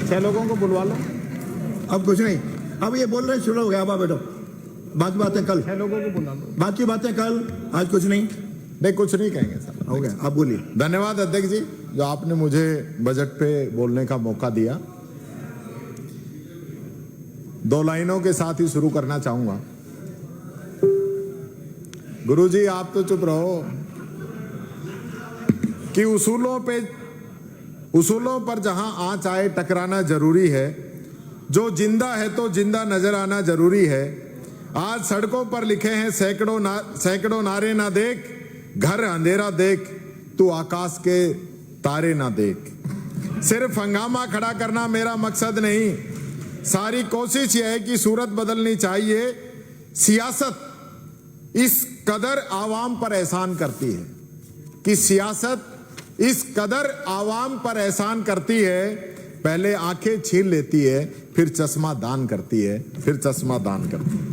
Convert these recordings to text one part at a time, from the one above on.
6 लोगों को बुलवा लो। अब कुछ नहीं, अब ये बोल रहे शुरू हो गया, अब आप बैठो, बाकी बातें कल, 6 लोगों को बुला लो। बाकी बातें कल, आज कुछ नहीं। नहीं, कुछ नहीं कहेंगे सर। हो गया, आप बोलिए। धन्यवाद अध्यक्ष जी, जो आपने मुझे बजट पे बोलने का मौका दिया। 2 लाइनों के साथ ही शुरू करना चाहूंगा। गुरुजी आप तो चुप रहो कि उसूलों पर जहां आंच आए टकराना जरूरी है, जो जिंदा है तो जिंदा नजर आना जरूरी है। आज सड़कों पर लिखे हैं सैकड़ों नारे, ना देख घर अंधेरा देख, तू आकाश के तारे ना देख। सिर्फ हंगामा खड़ा करना मेरा मकसद नहीं, सारी कोशिश यह है कि सूरत बदलनी चाहिए। सियासत इस कदर आवाम पर एहसान करती है कि सियासत इस कदर आवाम पर एहसान करती है, पहले आंखें छीन लेती है, फिर चश्मा दान करती है, फिर चश्मा दान करती है।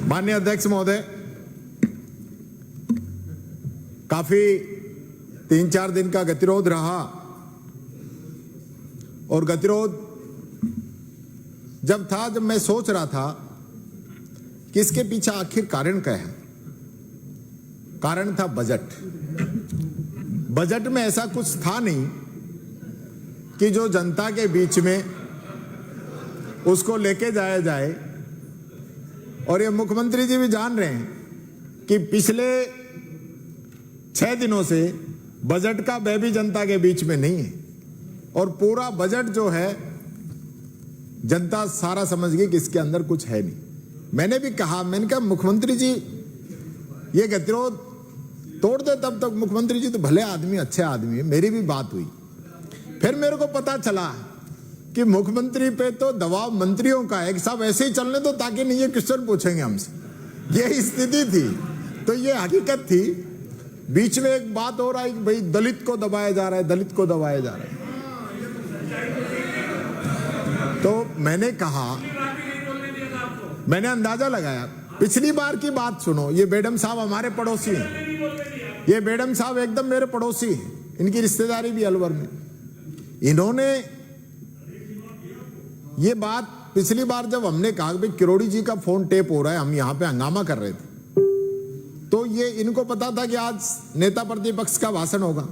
माननीय अध्यक्ष महोदय, काफी 3-4 दिन का गतिरोध रहा, और गतिरोध जब मैं सोच रहा था कि इसके पीछे आखिर कारण क्या है। कारण था बजट। बजट में ऐसा कुछ था नहीं कि जो जनता के बीच में उसको लेके जाया जाए। और ये मुख्यमंत्री जी भी जान रहे हैं कि पिछले 6 दिनों से बजट का व्यय भी जनता के बीच में नहीं है, और पूरा बजट जो है जनता सारा समझ गई कि इसके अंदर कुछ है नहीं। मैंने भी कहा, मैंने कहा मुख्यमंत्री जी ये गतिरोध तोड़ दे, तब तक मुख्यमंत्री जी तो भले आदमी, अच्छे आदमी है। मेरी भी बात हुई, फिर मेरे को पता चला कि मुख्यमंत्री पे तो दबाव मंत्रियों का है कि साहब ऐसे ही चलने दो, ताकि नहीं ये क्वेश्चन पूछेंगे हमसे। ये स्थिति थी, तो ये हकीकत थी। बीच में एक बात हो रहा है कि भाई दलित को दबाया जा रहा है, दलित को दबाया जा रहा है। तो मैंने कहा, मैंने अंदाजा लगाया, पिछली बार की बात सुनो। ये बेडम साहब हमारे पड़ोसी हैं, ये बेडम साहब एकदम मेरे पड़ोसी हैं, इनकी रिश्तेदारी भी अलवर में। इन्होंने ये बात पिछली बार जब हमने कहा कि किरोड़ी जी का फोन टेप हो रहा है, हम यहां पे हंगामा कर रहे थे, तो ये इनको पता था कि आज नेता प्रतिपक्ष का भाषण होगा,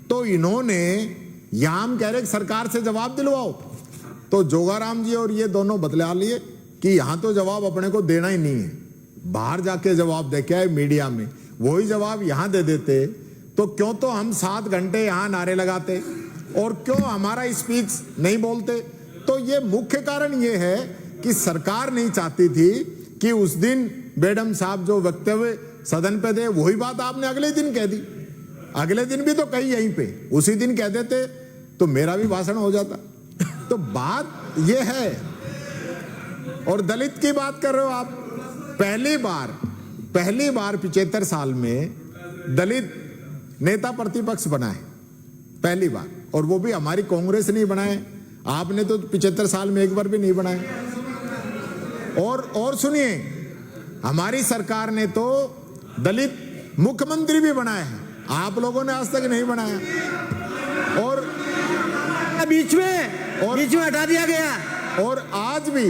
तो इन्होंने यहां हम कह रहे सरकार से जवाब दिलवाओ, तो जोगाराम जी और ये दोनों बतला लिए कि यहां तो जवाब अपने को देना ही नहीं है, बाहर जाके जवाब दे के आए मीडिया में, वही जवाब यहां दे देते तो क्यों तो हम 7 घंटे यहां नारे लगाते, और क्यों हमारा स्पीच नहीं बोलते। तो ये मुख्य कारण ये है कि सरकार नहीं चाहती थी कि उस दिन बेडम साहब जो वक्तव्य सदन पे दे, वही बात आपने अगले दिन कह दी। अगले दिन भी तो कही यहीं पे, उसी दिन कह देते तो मेरा भी भाषण हो जाता। तो बात ये है। और दलित की बात कर रहे हो आप, पहली बार 75 साल में दलित नेता प्रतिपक्ष बनाए, पहली बार, और वो भी हमारी कांग्रेस नहीं बनाए। आपने तो 75 साल में एक बार भी नहीं बनाए। और सुनिए, हमारी सरकार ने तो दलित मुख्यमंत्री भी बनाए हैं, आप लोगों ने आज तक नहीं बनाया। और बीच में हटा दिया गया। और आज भी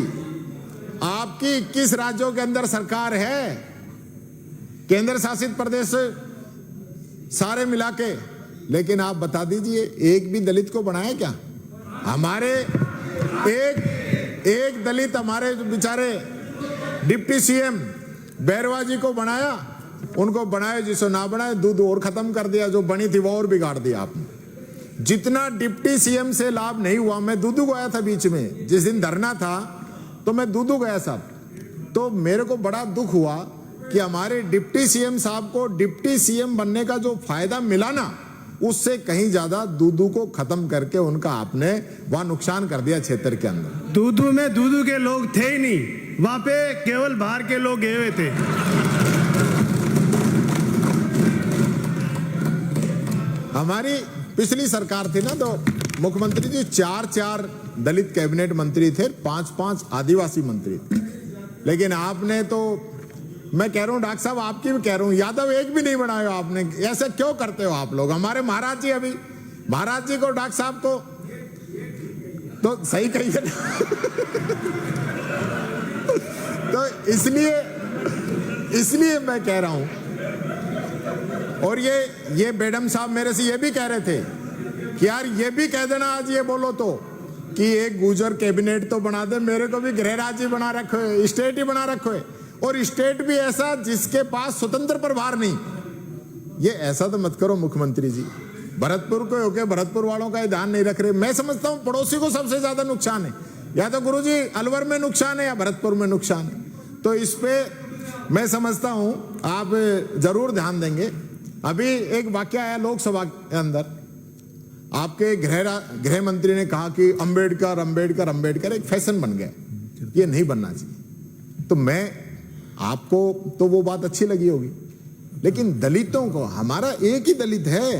आपकी 21 राज्यों के अंदर सरकार है, केंद्र शासित प्रदेश सारे मिला के, लेकिन आप बता दीजिए एक भी दलित को बनाया क्या? हमारे एक दलित हमारे बेचारे डिप्टी सीएम बैरवा जी को बनाया, उनको बनाए, जिसको ना बनाए दूध और खत्म कर दिया, जो बनी थी वो और बिगाड़ दिया आपने। जितना डिप्टी सीएम से लाभ नहीं हुआ, मैं दूधू गया था बीच में, जिस दिन धरना था तो मैं दूधू गया साहब, तो मेरे को बड़ा दुख हुआ कि हमारे डिप्टी सीएम साहब को डिप्टी सीएम बनने का जो फायदा मिला ना, उससे कहीं ज्यादा दूधू को खत्म करके उनका आपने वहां नुकसान कर दिया क्षेत्र के अंदर। दूधू में दूधू के लोग थे ही नहीं, वहां पे केवल बाहर के लोग गए हुए थे। हमारी पिछली सरकार थी ना, तो मुख्यमंत्री जी 4 दलित कैबिनेट मंत्री थे, 5 आदिवासी मंत्री थे। लेकिन आपने तो, मैं कह रहा हूं डॉक्टर साहब, आपकी भी कह रहा हूं, यादव एक भी नहीं बनाया आपने। ऐसे क्यों करते हो आप लोग? हमारे महाराज जी, अभी महाराज जी को, डॉक्टर साहब को तो सही कहिए ना। तो इसलिए मैं कह रहा हूं। और ये बेडम साहब मेरे से ये भी कह रहे थे कि यार ये भी कह देना आज ये बोलो तो कि एक गुजर कैबिनेट तो बना दे, मेरे को भी गृह राज्य बना रखो है, स्टेट ही बना रखो है, और स्टेट भी ऐसा जिसके पास स्वतंत्र प्रभार नहीं। ये ऐसा तो मत करो मुख्यमंत्री जी। भरतपुर को होके भरतपुर वालों का ध्यान नहीं रख रहे। मैं समझता हूं पड़ोसी को सबसे ज्यादा नुकसान है, या तो गुरुजी अलवर में नुकसान है या भरतपुर में नुकसान है। तो इस पे मैं समझता हूं आप जरूर ध्यान देंगे। अभी एक वाक्य आया लोकसभा के अंदर, आपके गृह मंत्री ने कहा कि अंबेडकर अंबेडकर अंबेडकर एक फैशन बन गया, ये नहीं बनना चाहिए। तो मैं आपको तो वो बात अच्छी लगी होगी, लेकिन दलितों को, हमारा एक ही दलित है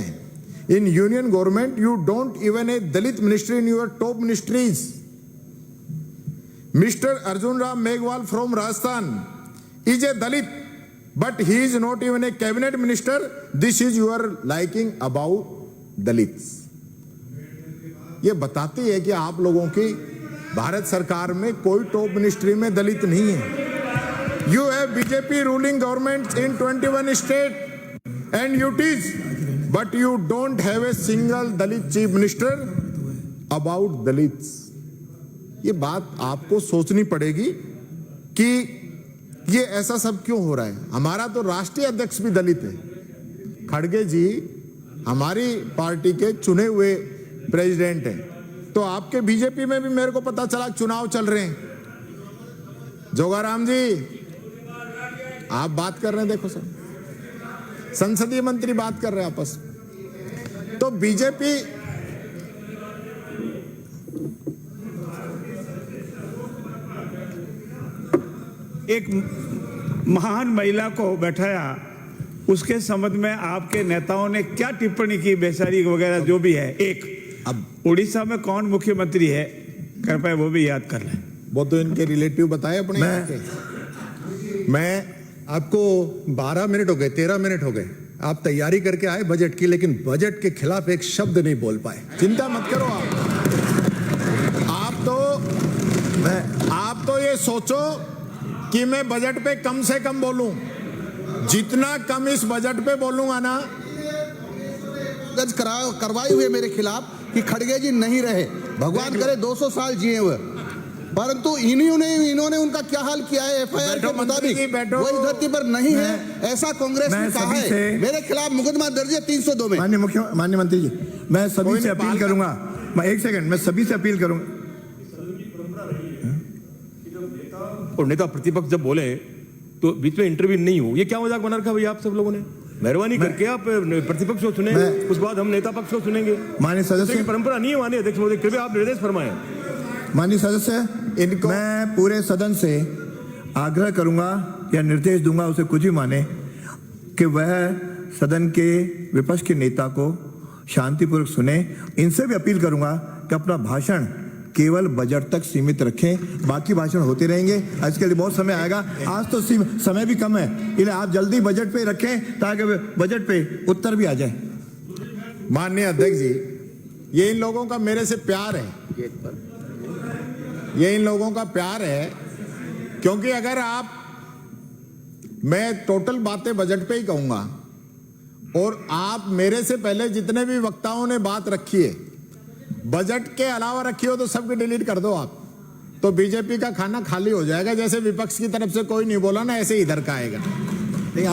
in union government. You don't even a Dalit ministry in your top ministries. Mister Arjun Ram Meghwal from Rajasthan is a Dalit, but he is not even a cabinet minister. This is your liking about Dalits. ये बताती है कि आप लोगों की भारत सरकार में कोई टॉप मिनिस्ट्री में दलित नहीं है। You have BJP ruling government in 21 state and UTs, but you don't have a single Dalit chief minister about Dalits. ये बात आपको सोचनी पड़ेगी कि ये ऐसा सब क्यों हो रहा है। हमारा तो राष्ट्रीय अध्यक्ष भी दलित है, खड़गे जी हमारी पार्टी के चुने हुए प्रेसिडेंट हैं। तो आपके बीजेपी में भी मेरे को पता चला चुनाव चल रहे हैं। जोगाराम जी आप बात कर रहे हैं, देखो सर संसदीय मंत्री बात कर रहे हैं आपस में। तो बीजेपी एक महान महिला को बैठाया, उसके संबंध में आपके नेताओं ने क्या टिप्पणी की, बेचारी वगैरह जो भी है। एक अब उड़ीसा में कौन मुख्यमंत्री है, कृपया वो भी याद कर लें। वो तो इनके रिलेटिव बताए अपने। मैं आपको 12 मिनट हो गए, 13 मिनट हो गए, आप तैयारी करके आए बजट की, लेकिन बजट के खिलाफ एक शब्द नहीं बोल पाए। चिंता मत करो आप तो ये सोचो कि मैं बजट पे कम से कम बोलूं। जितना कम इस बजट पे बोलूंगा ना, करवाई हुई मेरे खिलाफ कि खड़गे जी नहीं रहे, भगवान करे 200 साल जिए हुए, परंतु इन्होंने उनका क्या हाल किया है। एफआईआर के मुताबिक वो इस धरती पर नहीं है, ऐसा कांग्रेस ने कहा है। मेरे खिलाफ मुकदमा दर्ज है 302 में। माननीय मंत्री जी, मैं सभी से अपील करूंगा, मैं एक सेकंड, मैं सभी से अपील करूंगा। और नेता प्रतिपक्ष जब बोले तो बीच में इंटरव्यू नहीं हो, ये क्या मजाक बना रखा भैया आप सब लोगों ने। मेहरबानी करके आप प्रतिपक्ष को सुने, उसके बाद हम नेता पक्ष को सुनेंगे। माननीय सदस्य, परंपरा नहीं है माननीय अध्यक्ष महोदय, कृपया आप निर्देश फरमाएं। माननीय सदस्य, इनको मैं पूरे सदन से आग्रह करूंगा या निर्देश दूंगा, उसे कुछ भी माने, कि वह सदन के विपक्ष के नेता को शांतिपूर्वक सुने। इनसे भी अपील करूंगा कि अपना भाषण केवल बजट तक सीमित रखें, बाकी भाषण होते रहेंगे। आज के लिए बहुत समय आएगा, आज तो समय भी कम है, इसलिए आप जल्दी बजट पे रखें ताकि बजट पे उत्तर भी आ जाए। माननीय अध्यक्ष जी, ये इन लोगों का मेरे से प्यार है, ये इन लोगों का प्यार है, क्योंकि अगर मैं टोटल बातें बजट पे ही कहूंगा और आप मेरे से पहले जितने भी वक्ताओं ने बात रखी है बजट के अलावा रखी हो तो सबके डिलीट कर दो आप, तो बीजेपी का खाना खाली हो जाएगा। जैसे विपक्ष की तरफ से कोई नहीं बोला ना, ऐसे इधर का आएगा।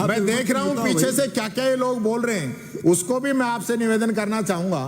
मैं देख रहा हूं पीछे से क्या क्या ये लोग बोल रहे हैं, उसको भी मैं आपसे निवेदन करना चाहूंगा